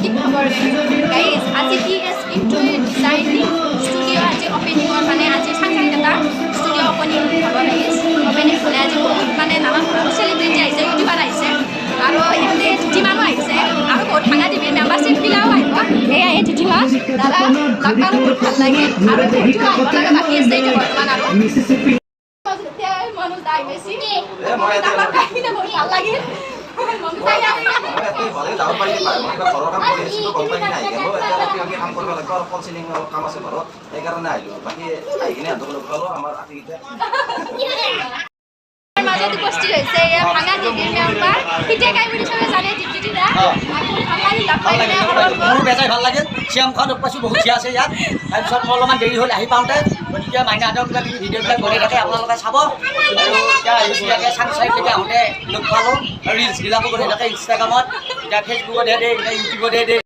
কি খবৰ গাইজ আজি TS ডিজাইনিং ষ্টুডিঅ' আজি অপেনিঙৰ মানে আজি সাংসাৰিক এটা ষ্টুডিঅ' অপেনিং হ'ব গাইজ অপেনিং হ'লে আজি বহুত মানে নানান ধৰণৰ চেলিব্ৰিটি আহিছে ইউটিউবাৰ আহিছে আৰু ইয়াতে যিমানো আহিছে আৰু বহুত ভাঙা টিভিৰ মেম্বাৰশ্বিপবিলাকো আহিব এয়া এই তিথিমা দাদা লগ পালোঁ বহুত ভাল লাগে আৰু বহুতো আহিব লগা বাকী আছে এতিয়া বৰ্তমান আৰু মনোজ দাই বেছি বহুত ভাল লাগিল মাজত উপস্থিত হৈছে এয়া ভাঙা টিভিৰ মেম্বাৰ কেতিয়া গাই বুলি চবে জানে টিভিটিটা মোৰো বেজাই ভাল লাগিল শ্যামখন পাইছোঁ বহুত থিয়া আছে ইয়াত তাৰপিছত মই অলপমান দেৰি হ'ল আহি পাওঁতে গতিকে মাইনাহঁতৰ কিবা কিবি ভিডিঅ'বিলাক বনাই থাকে আপোনালোকে চাব আৰু এতিয়া আহিবলগীয়া চাংচাৰিলৈকে আহোঁতে লগ পালোঁ আৰু ৰিলচবিলাকো বনাই থাকে ইনষ্টাগ্ৰামত এতিয়া ফেচবুকতহে দিয়ে এতিয়া ইউটিউবতহে দিয়ে